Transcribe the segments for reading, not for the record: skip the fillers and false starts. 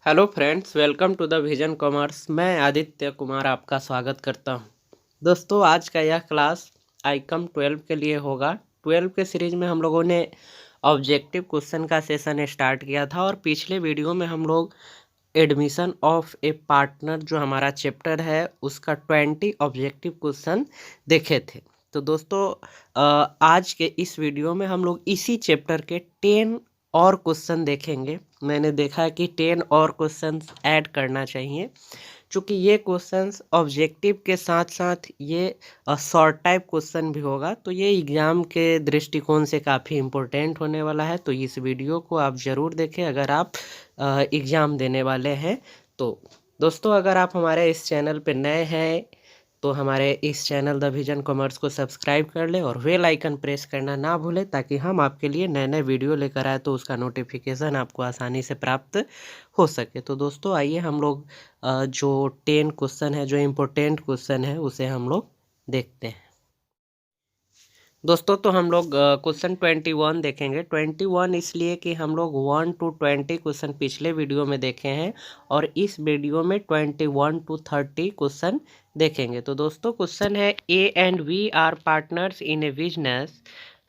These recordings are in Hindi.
Hello friends, welcome to the vision commerce. मैं आदित्य कुमार आपका स्वागत करता हूं। दोस्तों, आज का यह क्लास आईकम 12 के लिए होगा। 12 के सीरीज में हम लोगों ने ऑब्जेक्टिव क्वेश्चन का सेशन स्टार्ट किया था और पिछले वीडियो में हम लोग एडमिशन ऑफ ए पार्टनर जो हमारा चैप्टर है उसका 20 ऑब्जेक्टिव क्वेश्चन देखे थे। तो दोस्तों, आज के इस वीडियो में हम लोग इसी चैप्टर के 10 और क्वेश्चन देखेंगे। मैंने देखा है कि 10 और क्वेश्चंस ऐड करना चाहिए, क्योंकि ये क्वेश्चंस ऑब्जेक्टिव के साथ साथ ये शॉर्ट टाइप क्वेश्चन भी होगा, तो ये एग्ज़ाम के दृष्टिकोण से काफ़ी इम्पोर्टेंट होने वाला है। तो इस वीडियो को आप ज़रूर देखें अगर आप एग्ज़ाम देने वाले हैं। तो दोस्तों, अगर आप हमारे इस चैनल पे नए हैं तो हमारे इस चैनल द विजन कॉमर्स को सब्सक्राइब कर लें और बेल आइकन प्रेस करना ना भूलें, ताकि हम आपके लिए नए नए वीडियो लेकर आए तो उसका नोटिफिकेशन आपको आसानी से प्राप्त हो सके। तो दोस्तों, आइए हम लोग जो 10 क्वेश्चन है, जो इम्पोर्टेंट क्वेश्चन है, उसे हम लोग देखते हैं। दोस्तों, तो हम लोग क्वेश्चन 21 देखेंगे। 21 इसलिए कि हम लोग 1 to 20 क्वेश्चन पिछले वीडियो में देखे हैं और इस वीडियो में 21 to 30 क्वेश्चन देखेंगे। तो दोस्तों, क्वेश्चन है A and B are partners in a business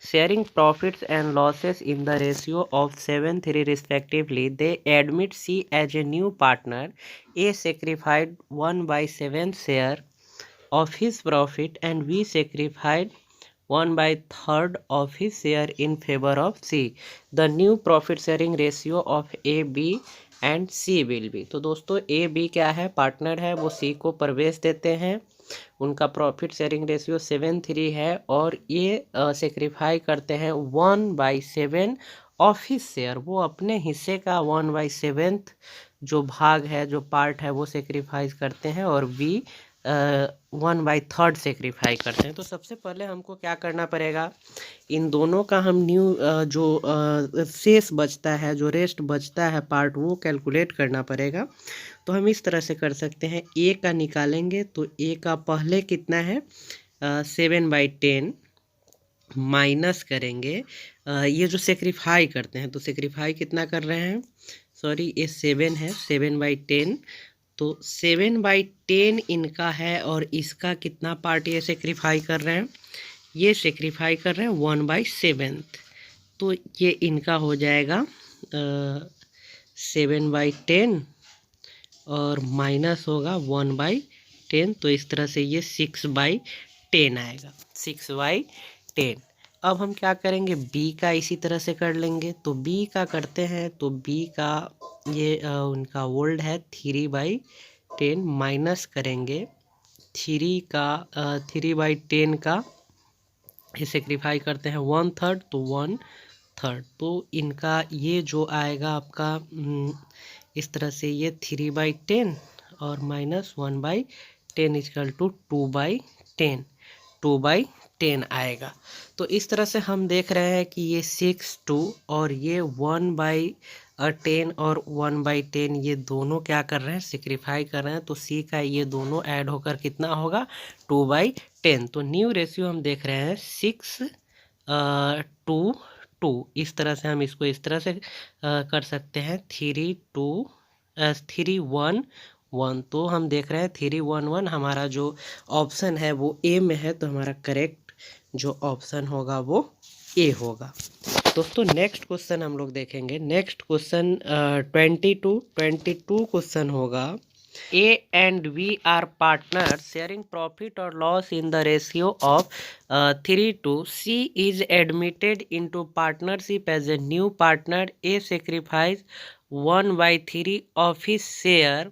sharing profits and losses in the ratio of 7:3 respectively. They admit C as a new partner. A sacrificed 1/7 share of his profit and V sacrificed 1/3 of his share in favor of C. The new profit sharing ratio of A, B and C will be। तो दोस्तों, ए बी क्या है, पार्टनर है, वो सी को प्रवेश देते हैं। उनका प्रॉफिट शेयरिंग रेशियो 7:3 है और ये सेक्रीफाई करते हैं 1/7 ऑफ हिस शेयर। वो अपने हिस्से का 1/7 जो भाग है, जो पार्ट है, वो सेक्रीफाइस करते हैं और बी 1/3 सेक्रीफाई करते हैं। तो सबसे पहले हमको क्या करना पड़ेगा, इन दोनों का हम जो शेष बचता है, जो रेस्ट बचता है पार्ट, वो कैलकुलेट करना पड़ेगा। तो हम इस तरह से कर सकते हैं, ए का निकालेंगे तो ए का पहले कितना है 7/10 माइनस करेंगे ये जो सेक्रीफाई करते हैं, तो सेक्रीफाई कितना कर रहे हैं, सॉरी ये 7 है, 7/10। तो 7/10 इनका है और इसका कितना पार्ट ये सेक्रीफाई कर रहे हैं, ये सेक्रीफाई कर रहे हैं 1/7। तो ये इनका हो जाएगा 7/10 और माइनस होगा 1/10। तो इस तरह से ये 6/10 आएगा, 6/10। अब हम क्या करेंगे, बी का इसी तरह से कर लेंगे। तो बी का करते हैं, तो बी का ये उनका ओल्ड है 3/10 माइनस करेंगे 3/10 का ये सेक्रीफाई करते हैं 1/3, तो 1/3। तो इनका ये जो आएगा आपका इस तरह से ये 3/10 और माइनस 1/10 इक्वल टू 2/10, 2/10 आएगा। तो इस तरह से हम देख रहे हैं कि ये 6/2 और ये 1/10 और 1/10 ये दोनों क्या कर रहे हैं, सेक्रीफाई कर रहे हैं। तो सी का ये दोनों ऐड होकर कितना होगा 2/10। तो न्यू रेशियो हम देख रहे हैं 6:2। इस तरह से हम इसको इस तरह से कर सकते हैं 3:1:1। तो हम देख रहे हैं 3:1:1 हमारा जो ऑप्शन है वो ए में है, तो हमारा करेक्ट जो ऑप्शन होगा वो ए होगा। दोस्तों, नेक्स्ट क्वेश्चन हम लोग देखेंगे। नेक्स्ट क्वेश्चन 22 क्वेश्चन होगा, A and B are partner sharing profit और loss in the ratio of 3:2। C is admitted into partnership as a new partner. A sacrifice 1/3 of his share,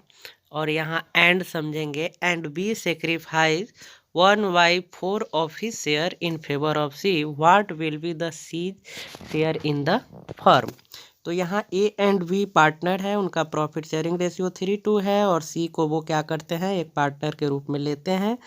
और यहाँ एंड समझेंगे, and B sacrifice 1/4 of his share in favour of C. What will be the C share in the firm. तो यहाँ ए एंड बी पार्टनर है, उनका प्रॉफिट शेयरिंग रेशियो 3:2 है और सी को वो क्या करते हैं, एक पार्टनर के रूप में लेते हैं।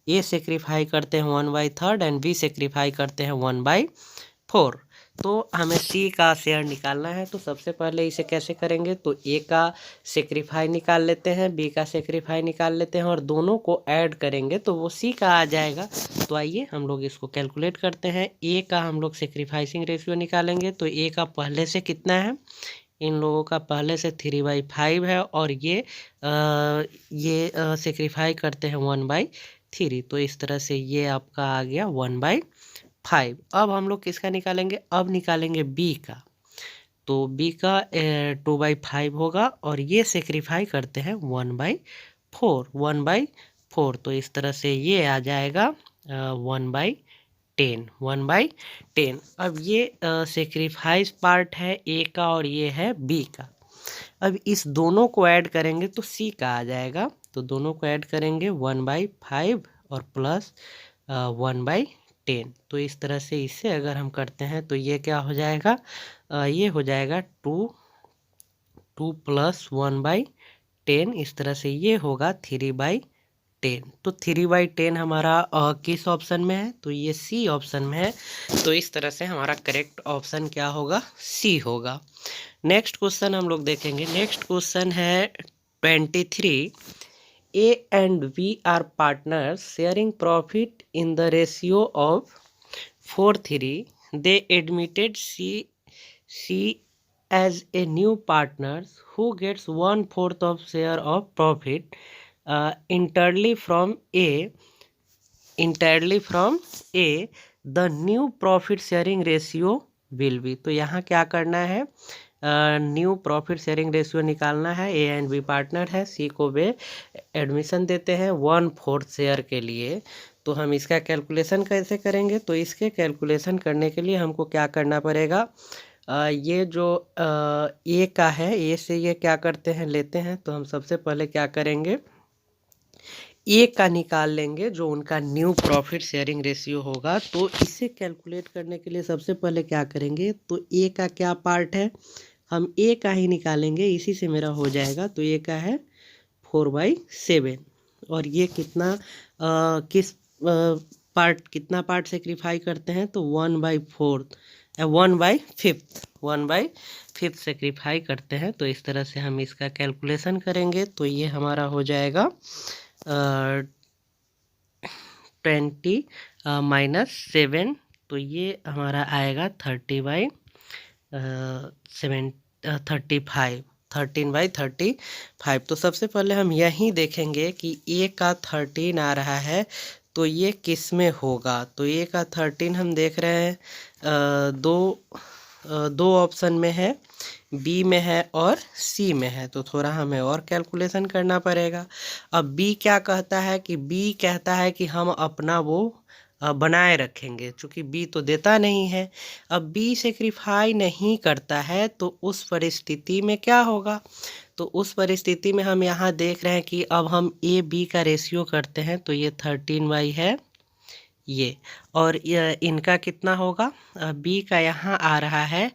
ए सेक्रीफाई करते हैं 1/3 एंड बी सेक्रीफाई करते हैं 1/4। तो हमें सी का शेयर निकालना है। तो सबसे पहले इसे कैसे करेंगे, तो ए का सेक्रीफाई निकाल लेते हैं, बी का सेक्रीफाई निकाल लेते हैं और दोनों को ऐड करेंगे तो वो सी का आ जाएगा। तो आइए हम लोग इसको कैलकुलेट करते हैं। ए का हम लोग सेक्रीफाइसिंग रेशियो निकालेंगे, तो ए का पहले से कितना है, इन लोगों का पहले से 3/5 है और ये सेक्रीफाई करते हैं 1/3। तो इस तरह से ये आपका आ गया 1/5। अब हम लोग किसका निकालेंगे, अब निकालेंगे बी का। तो बी का 2/5 होगा और ये सेक्रीफाई करते हैं 1/4। तो इस तरह से ये आ जाएगा 1/10। अब ये सेक्रीफाइस पार्ट है ए का और ये है बी का। अब इस दोनों को ऐड करेंगे तो सी का आ जाएगा। तो दोनों को ऐड करेंगे 1/5 और प्लस 1/10। तो इस तरह से इससे अगर हम करते हैं तो ये क्या हो जाएगा, ये हो जाएगा 2 प्लस 1/10। इस तरह से ये होगा 3/10। तो 3/10 हमारा किस ऑप्शन में है, तो ये सी ऑप्शन में है। तो इस तरह से हमारा करेक्ट ऑप्शन क्या होगा, सी होगा। नेक्स्ट क्वेश्चन हम लोग देखेंगे। नेक्स्ट क्वेश्चन है 23। A and B are partners sharing profit in the ratio of 4:3. They admitted C as a new partner who gets 1/4 of share of profit entirely from A. The new profit sharing ratio will be। तो यहाँ क्या करना है, न्यू प्रॉफिट शेयरिंग रेशियो निकालना है। ए एंड बी पार्टनर है, सी को वे एडमिशन देते हैं 1/4 शेयर के लिए। तो हम इसका कैलकुलेशन कैसे करेंगे, तो इसके कैलकुलेशन करने के लिए हमको क्या करना पड़ेगा, ये जो ए का है, ए से ये क्या करते हैं, लेते हैं। तो हम सबसे पहले क्या करेंगे, ए का निकाल लेंगे जो उनका न्यू प्रॉफिट शेयरिंग रेशियो होगा। तो इसे कैलकुलेट करने के लिए सबसे पहले क्या करेंगे, तो ए का क्या पार्ट है, हम ए का ही निकालेंगे, इसी से मेरा हो जाएगा। तो ए का है 4/7 और ये कितना किस पार्ट, कितना पार्ट सेक्रीफाई करते हैं, तो 1/5 सेक्रीफाई करते हैं। तो इस तरह से हम इसका कैलकुलेशन करेंगे तो ये हमारा हो जाएगा 20 -7। तो ये हमारा आएगा 13/35। तो सबसे पहले हम यही देखेंगे कि ए का 13 आ रहा है तो ये किस में होगा। तो ए का 13 हम देख रहे हैं दो ऑप्शन में है, बी में है और सी में है। तो थोड़ा हमें और कैलकुलेशन करना पड़ेगा। अब बी क्या कहता है, कि बी कहता है कि हम अपना वो बनाए रखेंगे, क्योंकि बी तो देता नहीं है। अब बी सेक्रीफाई नहीं करता है तो उस परिस्थिति में क्या होगा, तो उस परिस्थिति में हम यहाँ देख रहे हैं कि अब हम ए बी का रेशियो करते हैं तो ये 13/, है ये, और इनका कितना होगा, बी का यहाँ आ रहा है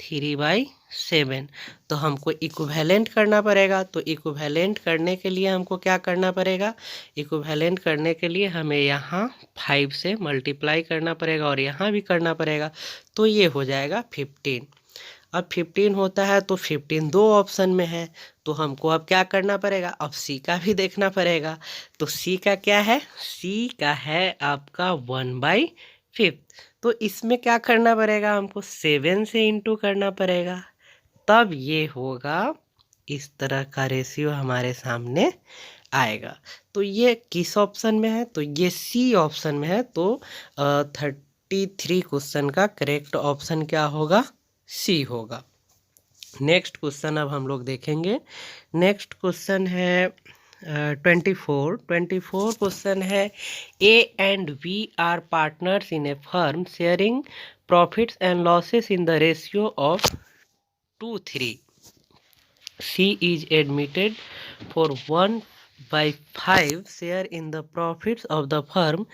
3/7। तो हमको इक्विवेलेंट करना पड़ेगा। तो इक्विवेलेंट करने के लिए हमको क्या करना पड़ेगा, इक्विवेलेंट करने के लिए हमें यहाँ 5 से मल्टीप्लाई करना पड़ेगा और यहाँ भी करना पड़ेगा। तो ये हो जाएगा 15। अब 15 होता है तो 15 दो ऑप्शन में है, तो हमको अब क्या करना पड़ेगा, अब सी का भी देखना पड़ेगा। तो सी का क्या है, सी का है आपका 1/5। तो इसमें क्या करना पड़ेगा, हमको 7 से इंटू करना पड़ेगा, तब ये होगा, इस तरह का रेशियो हमारे सामने आएगा। तो ये किस ऑप्शन में है, तो ये सी ऑप्शन में है। तो 33 क्वेश्चन का करेक्ट ऑप्शन क्या होगा, सी होगा। नेक्स्ट क्वेश्चन अब हम लोग देखेंगे। नेक्स्ट क्वेश्चन है 24 क्वेश्चन है, A and B are partners in a firm sharing profits and losses in the ratio of 2:3। C is admitted for 1/5 share in the profits of the firm.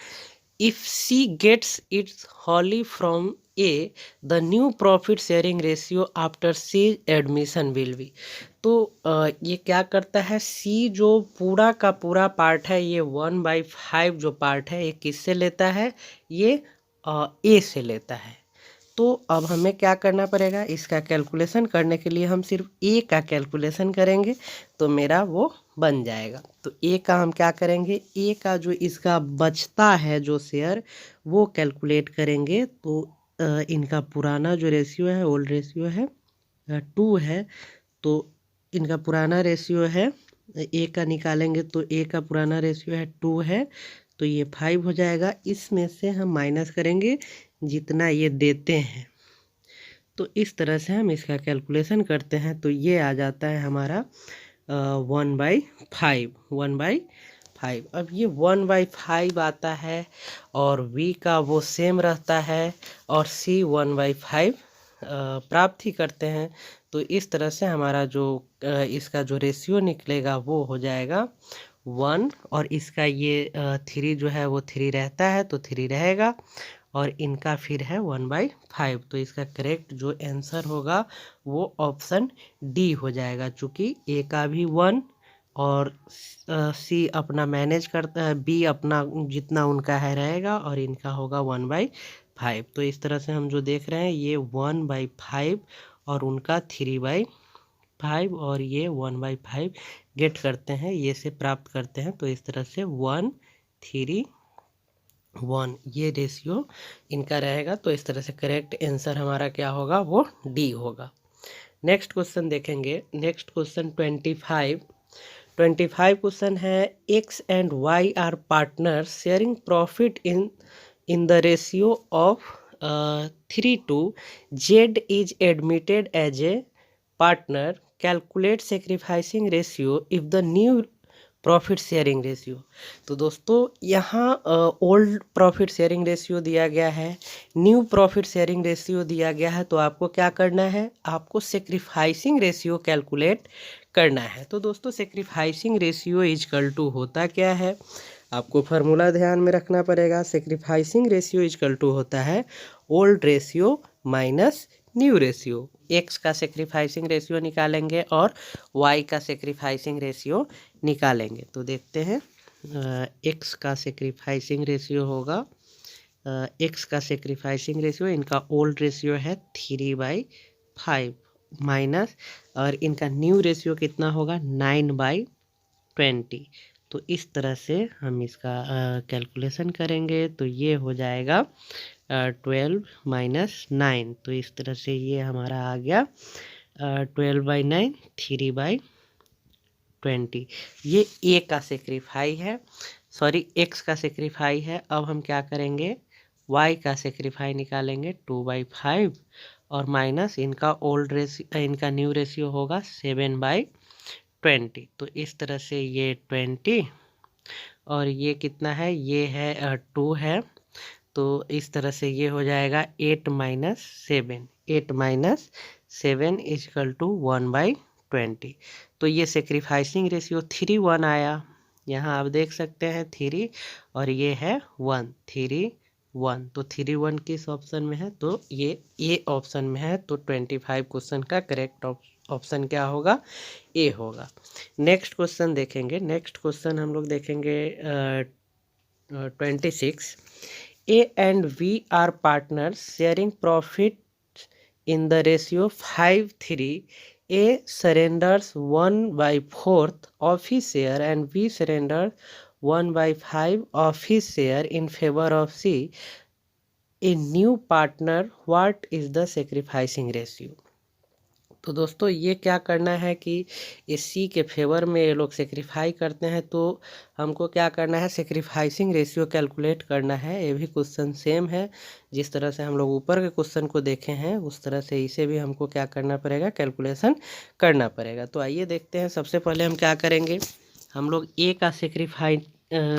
If C gets its wholly from A, the new profit sharing ratio after C admission will be। तो ये क्या करता है, C जो पूरा का पूरा पार्ट है, ये 1/5 जो पार्ट है ये किससे लेता है, ये A से लेता है। तो अब हमें क्या करना पड़ेगा, इसका कैलकुलेशन करने के लिए हम सिर्फ ए का कैलकुलेशन करेंगे तो मेरा वो बन जाएगा। तो ए का हम क्या करेंगे, ए का जो इसका बचता है जो शेयर वो कैलकुलेट करेंगे। तो इनका पुराना जो रेशियो है, ओल्ड रेशियो है 2 है, तो इनका पुराना रेशियो है ए का निकालेंगे तो ए का पुराना रेशियो है 2 है, तो ये 5 हो जाएगा। इसमें से हम माइनस करेंगे जितना ये देते हैं, तो इस तरह से हम इसका कैलकुलेशन करते हैं। तो ये आ जाता है हमारा 1/5, 1/5। अब ये 1/5 आता है और v का वो सेम रहता है और c 1/5 प्राप्त ही करते हैं। तो इस तरह से हमारा जो इसका जो रेशियो निकलेगा वो हो जाएगा 1, और इसका ये 3 जो है वो 3 रहता है तो 3 रहेगा, और इनका फिर है 1/5। तो इसका करेक्ट जो आंसर होगा वो ऑप्शन डी हो जाएगा, चूँकि ए का भी 1 और सी अपना मैनेज करता है, बी अपना जितना उनका है रहेगा, और इनका होगा 1/5। तो इस तरह से हम जो देख रहे हैं ये 1/5 और उनका 3/5 और ये 1/5 गेट करते हैं, ये से प्राप्त करते हैं। तो इस तरह से 1, 3, 1 ये रेशियो इनका रहेगा। तो इस तरह से करेक्ट आंसर हमारा क्या होगा, वो डी होगा। नेक्स्ट क्वेश्चन देखेंगे। नेक्स्ट क्वेश्चन 25 क्वेश्चन है, X and Y are partner sharing profit in the ratio of 3:2। Z is admitted as a partner, calculate sacrificing ratio if the new profit sharing ratio. तो दोस्तों यहाँ ओल्ड प्रॉफिट शेयरिंग रेशियो दिया गया है, न्यू प्रॉफिट शेयरिंग रेशियो दिया गया है, तो आपको क्या करना है, आपको सेक्रीफाइसिंग रेशियो कैलकुलेट करना है। तो दोस्तों सेक्रीफाइसिंग रेशियो इजकल टू होता क्या है, आपको फार्मूला ध्यान में रखना पड़ेगा। सेक्रीफाइसिंग रेशियो इजकल टू होता है old ratio minus new ratio. X का सेक्रीफाइसिंग रेशियो निकालेंगे और वाई का सेक्रीफाइसिंग रेशियो निकालेंगे। तो देखते हैं, एक्स का सेक्रीफाइसिंग रेशियो होगा, एक्स का सेक्रीफाइसिंग रेशियो इनका ओल्ड रेशियो है 3/5 माइनस, और इनका न्यू रेशियो कितना होगा 9/20। तो इस तरह से हम इसका कैलकुलेशन करेंगे तो ये हो जाएगा 12 - 9। तो इस तरह से ये हमारा आ गया 12/9 3/20। ये ए का सेक्रीफाई है, सॉरी एक्स का सेक्रीफाई है। अब हम क्या करेंगे, वाई का सेक्रीफाई निकालेंगे 2/5 और माइनस इनका ओल्ड रेशियो, इनका न्यू रेशियो होगा 7/20। तो इस तरह से ये 20 और ये कितना है, ये है 2 है। तो इस तरह से ये हो जाएगा 8 - 7, 8 - 7 इजकल टू 1/20। तो ये सेक्रीफाइसिंग रेशियो 3:1 आया, यहाँ आप देख सकते हैं 3 और ये है 1, 3:1। तो 3:1 किस ऑप्शन में है, तो ये ए ऑप्शन में है। तो 25 क्वेश्चन का करेक्ट ऑप्शन क्या होगा, ए होगा। नेक्स्ट क्वेश्चन देखेंगे। नेक्स्ट क्वेश्चन हम लोग देखेंगे 26। A and V are partners sharing profit in the ratio 5:3. A surrenders 1/4 of his share and B surrenders 1/5 of his share in favor of C, a new partner. What is the sacrificing ratio? तो दोस्तों ये क्या करना है कि इस सी के फेवर में ये लोग सेक्रीफाई करते हैं, तो हमको क्या करना है, सेक्रीफाइसिंग रेशियो कैलकुलेट करना है। ये भी क्वेश्चन सेम है, जिस तरह से हम लोग ऊपर के क्वेश्चन को देखे हैं उस तरह से इसे भी हमको क्या करना पड़ेगा, कैलकुलेशन करना पड़ेगा। तो आइए देखते हैं। सबसे पहले हम क्या करेंगे, हम लोग ए का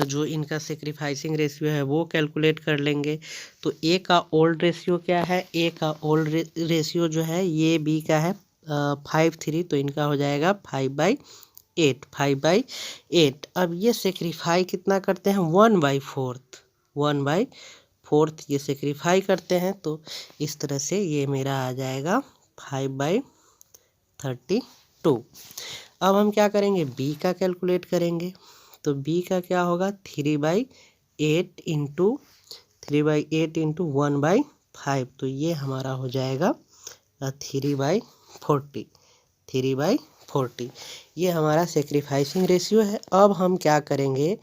जो इनका सेक्रीफाइसिंग रेशियो है वो कैलकुलेट कर लेंगे। तो ए का ओल्ड रेशियो क्या है, ए का ओल्ड रेशियो जो है ये बी का है 5:3, तो इनका हो जाएगा 5/8, 5/8। अब ये सेक्रीफाई कितना करते हैं, 1/4, 1/4 ये सेक्रीफाई करते हैं। तो इस तरह से ये मेरा आ जाएगा 5/32। अब हम क्या करेंगे, बी का कैलकुलेट करेंगे। तो बी का क्या होगा, 3/8 इंटू 1/5। तो ये हमारा हो जाएगा 3/40, 3/40। ये हमारा सेक्रीफाइसिंग रेशियो है। अब हम क्या करेंगे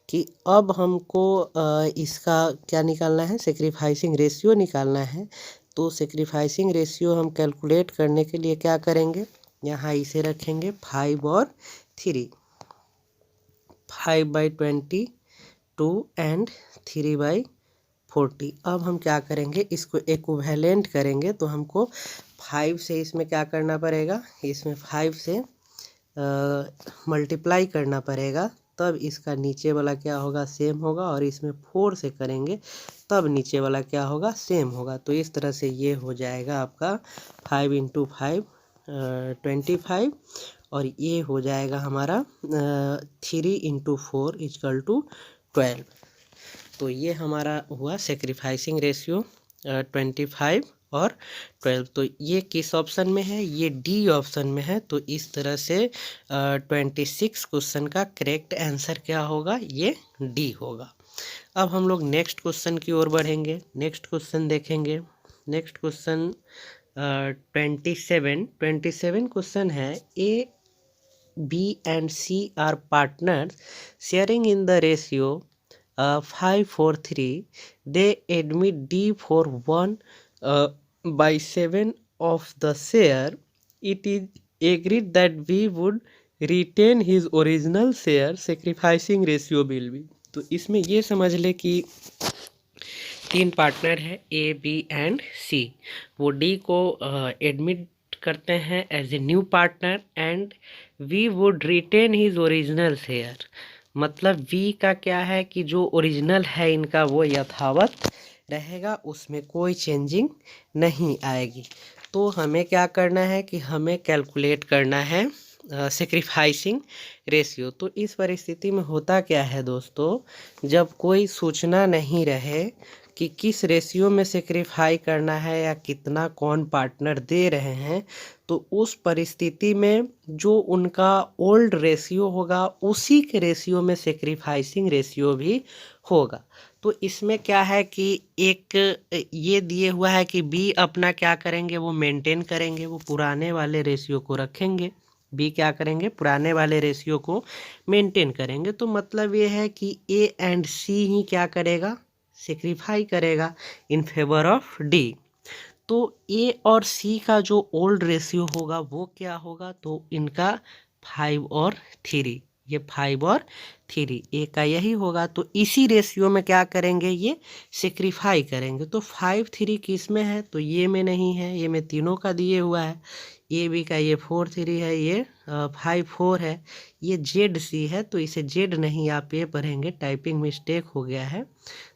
कि अब हमको इसका क्या निकालना है, सेक्रीफाइसिंग रेशियो निकालना है। तो सेक्रीफाइसिंग रेशियो हम कैलकुलेट करने के लिए क्या करेंगे, यहाँ इसे रखेंगे 5 और 3, 5/22 एंड 3/40। अब हम क्या करेंगे, इसको इक्विवेलेंट करेंगे तो हमको 5 से इसमें क्या करना पड़ेगा, इसमें 5 से मल्टीप्लाई करना पड़ेगा, तब इसका नीचे वाला क्या होगा, सेम होगा, और इसमें 4 से करेंगे तब नीचे वाला क्या होगा, सेम होगा। तो इस तरह से ये हो जाएगा आपका 5 × 5 25, और ये हो जाएगा हमारा 3 × 4 = 12। तो ये हमारा हुआ सेक्रीफाइसिंग रेशियो 25 और 12। तो ये किस ऑप्शन में है, ये डी ऑप्शन में है। तो इस तरह से 26 क्वेश्चन का करेक्ट आंसर क्या होगा, ये डी होगा। अब हम लोग नेक्स्ट क्वेश्चन की ओर बढ़ेंगे। नेक्स्ट क्वेश्चन देखेंगे। नेक्स्ट क्वेश्चन 27 क्वेश्चन है, A B and C are partners sharing in the ratio 5:3. They admit D for 1/7 of the share. It is agreed that B would retain his original share. Sacrificing ratio will be. तो इसमें ये समझ ले कि 3 पार्टनर है, ए बी एंड सी। वो डी को एडमिट करते हैं as a new partner, and we would retain his original share. मतलब वी का क्या है कि जो ओरिजिनल है इनका वो यथावत रहेगा, उसमें कोई चेंजिंग नहीं आएगी। तो हमें क्या करना है कि हमें कैलकुलेट करना है सेक्रीफाइसिंग रेशियो। तो इस परिस्थिति में होता क्या है दोस्तों, जब कोई सूचना नहीं रहे कि किस रेशियो में सेक्रीफाई करना है या कितना कौन पार्टनर दे रहे हैं, तो उस परिस्थिति में जो उनका ओल्ड रेशियो होगा उसी के रेशियो में सेक्रीफाइसिंग रेशियो भी होगा। तो इसमें क्या है कि एक ये दिए हुआ है कि बी अपना क्या करेंगे, वो मेंटेन करेंगे, वो पुराने वाले रेशियो को रखेंगे। बी क्या करेंगे, पुराने वाले रेशियो को मेंटेन करेंगे। तो मतलब ये है कि ए एंड सी ही क्या करेगा, सेक्रीफाई करेगा इन फेवर ऑफ डी। तो ए और सी का जो ओल्ड रेशियो होगा वो क्या होगा, तो इनका 5 और 3, ये 5 और 3 ए का यही होगा। तो इसी रेशियो में क्या करेंगे, ये सेक्रीफाई करेंगे। तो 5 3 किस में है, तो ये में नहीं है, ये में तीनों का दिए हुआ है। ए बी का ये 4 3 है, ये 5 4 है, ये जेड सी है, तो इसे जेड नहीं आप ये पढ़ेंगे, टाइपिंग मिस्टेक हो गया है।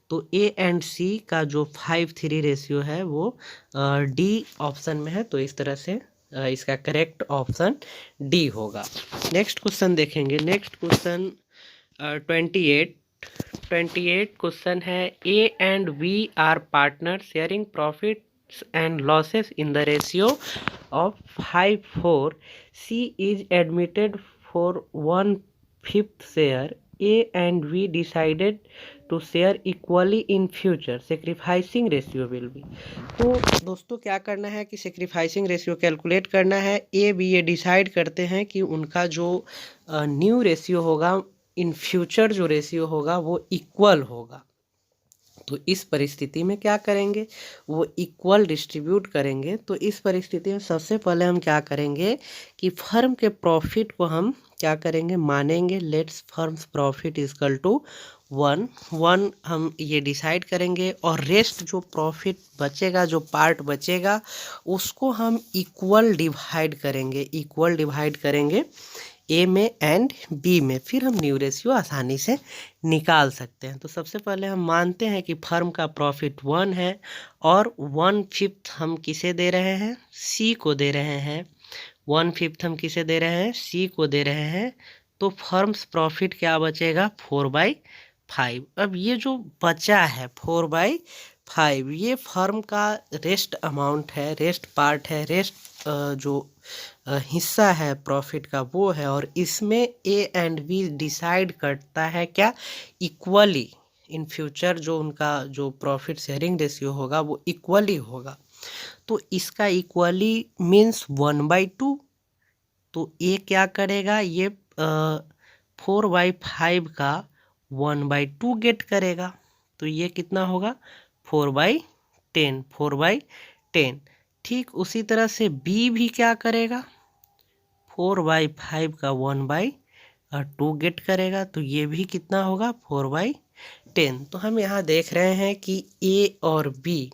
तो ए एंड सी का जो 5 3 रेशियो है वो डी ऑप्शन में है। तो इस तरह से इसका करेक्ट ऑप्शन डी होगा। नेक्स्ट क्वेश्चन देखेंगे। नेक्स्ट क्वेश्चन 28 क्वेश्चन है, A and B are partner sharing profits and losses in the ratio of 5:4. C is admitted for 1/5 share. A and B decided to share equally in future. Sacrificing ratio will be. तो दोस्तों क्या करना है कि सेक्रीफाइसिंग रेशियो कैलकुलेट करना है। ए बी ये डिसाइड करते हैं कि उनका जो न्यू रेशियो होगा, इन फ्यूचर जो रेशियो होगा वो इक्वल होगा। तो इस परिस्थिति में क्या करेंगे, वो इक्वल डिस्ट्रीब्यूट करेंगे। तो इस परिस्थिति में सबसे पहले हम क्या करेंगे कि फर्म के प्रॉफिट को हम क्या करेंगे, मानेंगे। Let's firm's profit equal to 1 हम ये डिसाइड करेंगे, और रेस्ट जो प्रॉफिट बचेगा, जो पार्ट बचेगा, उसको हम इक्वल डिवाइड करेंगे ए में एंड बी में। फिर हम न्यू रेशियो आसानी से निकाल सकते हैं। तो सबसे पहले हम मानते हैं कि फर्म का प्रॉफिट 1 है, और 1/5 हम किसे दे रहे हैं, सी को दे रहे हैं। 1/5 हम किसे दे रहे हैं, सी को दे रहे हैं। तो फर्म्स प्रॉफिट क्या बचेगा, 4/5। अब ये जो बचा है 4/5, ये फर्म का रेस्ट अमाउंट है, रेस्ट पार्ट है, रेस्ट जो हिस्सा है प्रॉफिट का वो है। और इसमें ए एंड बी डिसाइड करता है क्या, इक्वली इन फ्यूचर जो उनका जो प्रॉफिट शेयरिंग रेशियो होगा वो इक्वली होगा। तो इसका इक्वली मीन्स 1/2। तो ए क्या करेगा, ये 4/5 का 1/2 गेट करेगा। तो ये कितना होगा, 4/10 10। ठीक उसी तरह से बी भी क्या करेगा, 4/5 का 1/2 गेट करेगा, तो ये भी कितना होगा 4/10। तो हम यहाँ देख रहे हैं कि ए और बी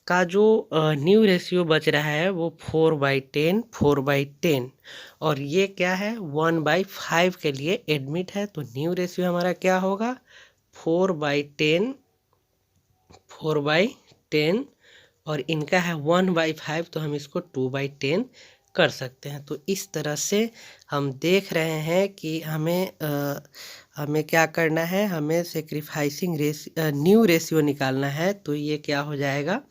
का जो न्यू रेशियो बच रहा है वो 4/10 और ये क्या है 1/5 के लिए एडमिट है। तो न्यू रेशियो हमारा क्या होगा 4/10 और इनका है 1/5, तो हम इसको 2/10 कर सकते हैं। तो इस तरह से हम देख रहे हैं कि हमें क्या करना है, हमें सेक्रीफाइसिंग न्यू रेशियो निकालना है। तो ये क्या हो जाएगा,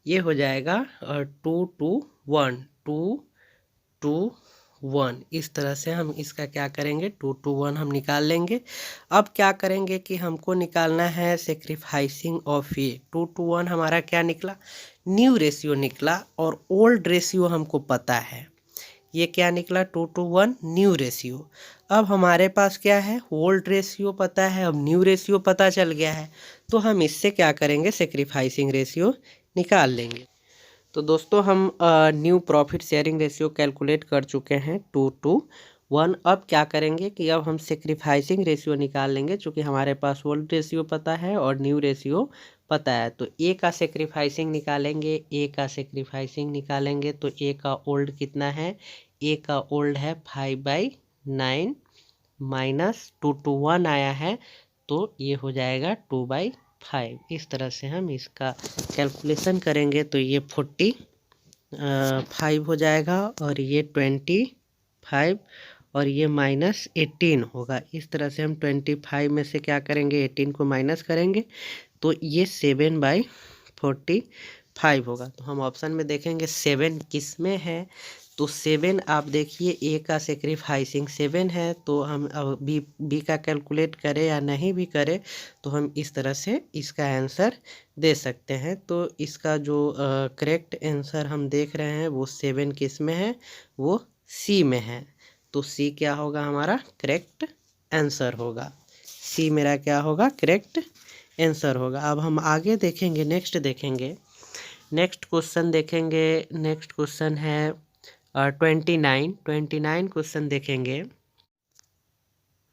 ये हो जाएगा 2:1, 2:1। इस तरह से हम इसका क्या करेंगे 2:1 हम निकाल लेंगे। अब क्या करेंगे कि हमको निकालना है सेक्रीफाइसिंग ऑफ ए। 2:1 हमारा क्या निकला, न्यू रेशियो निकला और ओल्ड रेशियो हमको पता है। ये क्या निकला 2:1 न्यू रेशियो। अब हमारे पास क्या है ओल्ड रेशियो पता है, अब न्यू रेशियो पता चल गया है, तो हम इससे क्या करेंगे सेक्रीफाइसिंग रेशियो निकाल लेंगे। तो दोस्तों हम new profit sharing ratio calculate कर चुके हैं 2:1। अब क्या करेंगे कि अब हम सेक्रीफाइसिंग रेशियो निकाल लेंगे, चूँकि हमारे पास ओल्ड रेशियो पता है और न्यू रेशियो पता है। तो ए का सेक्रीफाइसिंग निकालेंगे, ए का सेक्रीफाइसिंग निकालेंगे तो ए का ओल्ड कितना है, ए का ओल्ड है 5/9 माइनस 2:1 आया है, तो ये हो जाएगा 2/5। इस तरह से हम इसका कैलकुलेशन करेंगे तो ये 45 हो जाएगा और ये 25 और ये -18 होगा। इस तरह से हम 25 में से क्या करेंगे 18 को माइनस करेंगे तो ये 7/45 होगा। तो हम ऑप्शन में देखेंगे 7 किस में है, तो 7 आप देखिए ए का सेक्रीफाइसिंग 7 है। तो हम अब बी का कैलकुलेट करें या नहीं भी करें तो हम इस तरह से इसका आंसर दे सकते हैं। तो इसका जो करेक्ट आंसर हम देख रहे हैं वो 7 किस में है, वो सी में है। तो सी क्या होगा हमारा करेक्ट आंसर होगा, सी मेरा क्या होगा करेक्ट आंसर होगा। अब हम आगे देखेंगे, नेक्स्ट देखेंगे, नेक्स्ट क्वेश्चन देखेंगे। नेक्स्ट क्वेश्चन है 29 क्वेश्चन देखेंगे।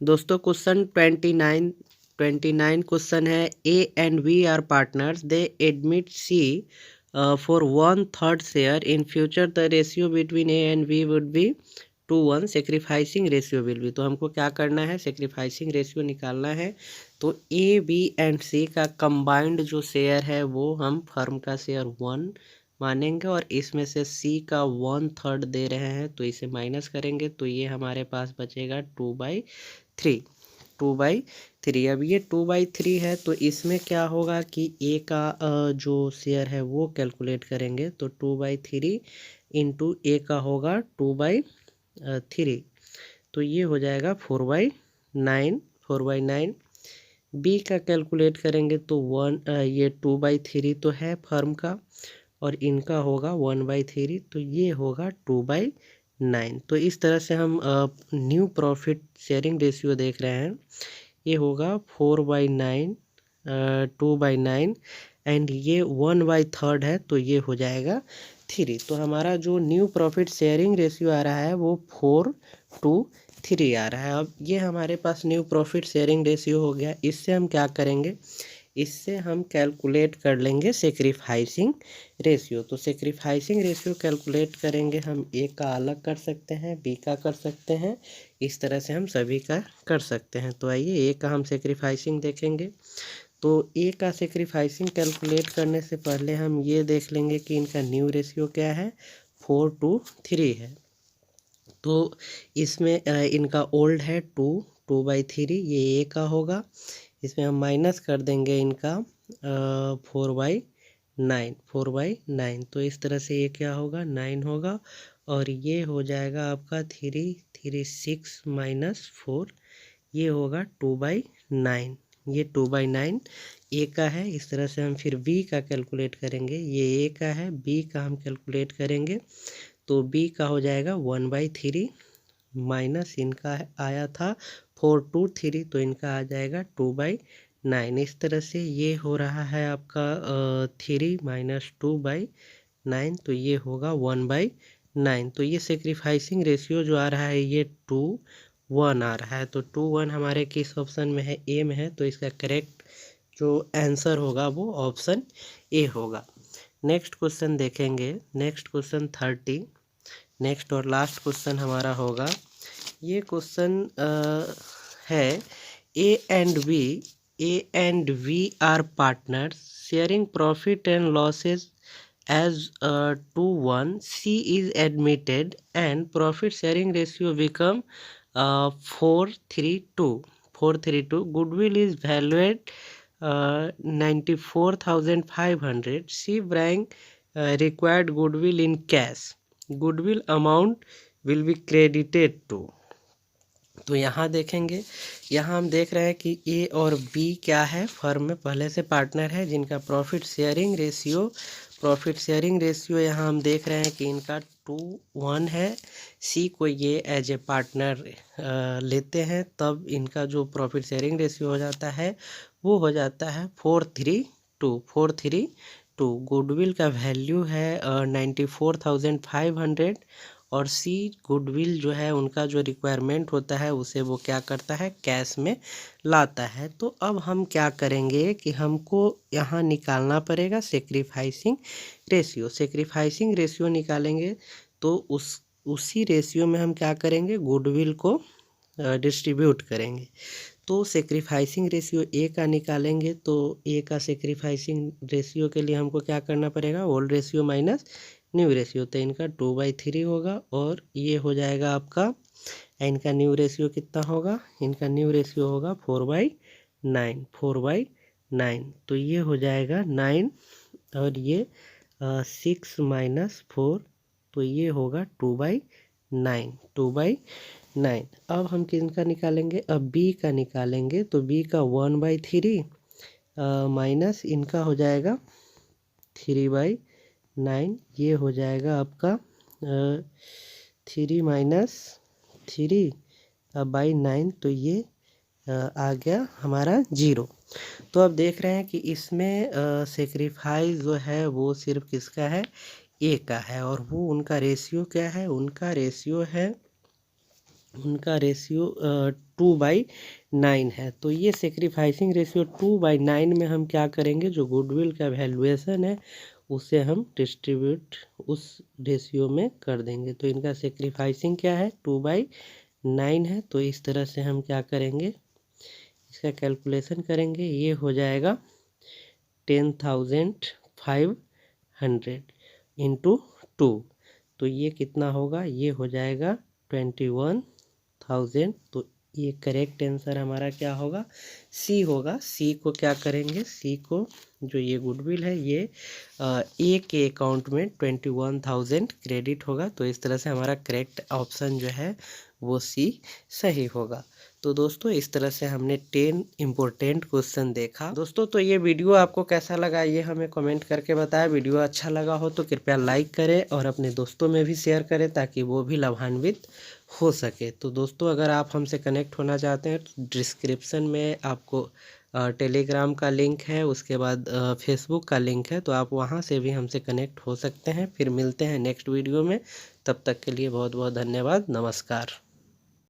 दोस्तों क्वेश्चन 29 क्वेश्चन है A and B are partners, they admit C for 1/3 share in future, the ratio between A and B would be 2:1, sacrificing ratio will be. तो हमको क्या करना है सेक्रीफाइसिंग रेशियो निकालना है। तो ए बी एंड सी का कंबाइंड जो शेयर है वो हम फर्म का शेयर 1 मानेंगे और इसमें से सी का 1/3 दे रहे हैं तो इसे माइनस करेंगे तो ये हमारे पास बचेगा 2/3। 2/3 अब ये 2/3 है तो इसमें क्या होगा कि ए का जो शेयर है वो कैलकुलेट करेंगे तो 2/3 इंटू ए का होगा 2/3 तो ये हो जाएगा 4/9। बी का कैलकुलेट करेंगे तो ये 2/3 तो है फर्म का और इनका होगा 1/3 तो ये होगा 2/9। तो इस तरह से हम न्यू प्रॉफिट शेयरिंग रेशियो देख रहे हैं, ये होगा 4/9 2/9 एंड ये 1/3 है तो ये हो जाएगा 3। तो हमारा जो न्यू प्रॉफिट शेयरिंग रेशियो आ रहा है वो 4:3 आ रहा है। अब ये हमारे पास न्यू प्रॉफिट शेयरिंग रेशियो हो गया। इससे हम क्या करेंगे, इससे हम कैलकुलेट कर लेंगे सेक्रीफाइसिंग रेशियो। तो सेक्रीफाइसिंग रेशियो कैलकुलेट करेंगे हम, ए का अलग कर सकते हैं, बी का कर सकते हैं, इस तरह से हम सभी का कर सकते हैं। तो आइए ए का हम सेक्रीफाइसिंग देखेंगे। तो ए का सेक्रीफाइसिंग कैलकुलेट करने से पहले हम ये देख लेंगे कि इनका न्यू रेशियो क्या है 4:3 है। तो इसमें इनका ओल्ड है 2/3, ये ए का होगा। इसमें हम माइनस कर देंगे इनका 4/9 तो इस तरह से ये क्या होगा 9 होगा और ये हो जाएगा आपका 6 माइनस 4, ये होगा 2/9। ये 2/9 ए का है। इस तरह से हम फिर बी का कैलकुलेट करेंगे, ये ए का है, बी का हम कैलकुलेट करेंगे तो बी का हो जाएगा 1/3 माइनस इनका आया था 4/3 तो इनका आ जाएगा 2/9। इस तरह से ये हो रहा है आपका 3 - 2/9 9, तो ये होगा 1/9। तो ये सेक्रीफाइसिंग रेशियो जो आ रहा है ये 2:1 आ रहा है। तो 2:1 हमारे किस ऑप्शन में है, ए में है। तो इसका करेक्ट जो आंसर होगा वो ऑप्शन ए होगा। नेक्स्ट क्वेश्चन देखेंगे, नेक्स्ट क्वेश्चन 30। नेक्स्ट और लास्ट क्वेश्चन हमारा होगा, ये क्वेश्चन है A and B are partners sharing profit and losses as 2:1, C is admitted and profit sharing ratio become 4:3:2. 4:3:2. Goodwill is valued 94,500. C bring required goodwill in cash. Goodwill amount will be credited to. तो यहाँ देखेंगे, यहाँ हम देख रहे हैं कि ए और बी क्या है, फर्म में पहले से पार्टनर है जिनका प्रॉफिट शेयरिंग रेशियो यहाँ हम देख रहे हैं कि इनका 2:1 है। सी को ये एज ए पार्टनर लेते हैं, तब इनका जो प्रॉफिट शेयरिंग रेशियो हो जाता है वो हो जाता है 4:3:2। गुडविल का वैल्यू है 94,500 और सी गुडविल जो है उनका जो रिक्वायरमेंट होता है उसे वो क्या करता है, कैश में लाता है। तो अब हम क्या करेंगे कि हमको यहाँ निकालना पड़ेगा सेक्रीफाइसिंग रेशियो निकालेंगे। तो उसी रेशियो में हम क्या करेंगे, गुडविल को डिस्ट्रीब्यूट करेंगे। तो सेक्रीफाइसिंग रेशियो ए का निकालेंगे, तो ए का सेक्रीफाइसिंग रेशियो के लिए हमको क्या करना पड़ेगा, old ratio minus new ratio. तो इनका 2/3 होगा और ये हो जाएगा आपका, इनका न्यू रेशियो कितना होगा, इनका न्यू रेशियो होगा 4/9। तो ये हो जाएगा 9 और ये 6 - 4, तो ये होगा 2/9। अब हम किसका निकालेंगे, अब बी का निकालेंगे। तो बी का 1/3 माइनस इनका हो जाएगा 3/9, ये हो जाएगा आपका 3 - 3/9, तो ये आ गया हमारा 0। तो अब देख रहे हैं कि इसमें सेक्रीफाइस जो है वो सिर्फ किसका है, ए का है। और वो उनका रेशियो क्या है, उनका रेशियो 2/9 है। तो ये सेक्रीफाइसिंग रेशियो 2/9 में हम क्या करेंगे, जो गुडविल का वैल्यूएशन है उसे हम डिस्ट्रीब्यूट उस रेशियो में कर देंगे। तो इनका सेक्रीफाइसिंग क्या है, 2/9 है। तो इस तरह से हम क्या करेंगे, इसका कैलकुलेशन करेंगे। ये हो जाएगा 10,500 × 2, तो ये कितना होगा, ये हो जाएगा 21,000। तो ये करेक्ट आंसर हमारा क्या होगा, सी होगा। सी को क्या करेंगे, सी को जो ये गुडविल है ये ए के अकाउंट में 21,000 क्रेडिट होगा। तो इस तरह से हमारा करेक्ट ऑप्शन जो है वो सी सही होगा। तो दोस्तों इस तरह से हमने 10 इम्पोर्टेंट क्वेश्चन देखा। दोस्तों तो ये वीडियो आपको कैसा लगा ये हमें कमेंट करके बताएं। वीडियो अच्छा लगा हो तो कृपया लाइक करें और अपने दोस्तों में भी शेयर करें ताकि वो भी लाभान्वित हो सके। तो दोस्तों अगर आप हमसे कनेक्ट होना चाहते हैं तो डिस्क्रिप्शन में आपको टेलीग्राम का लिंक है, उसके बाद फेसबुक का लिंक है, तो आप वहां से भी हमसे कनेक्ट हो सकते हैं। फिर मिलते हैं नेक्स्ट वीडियो में, तब तक के लिए बहुत बहुत धन्यवाद, नमस्कार।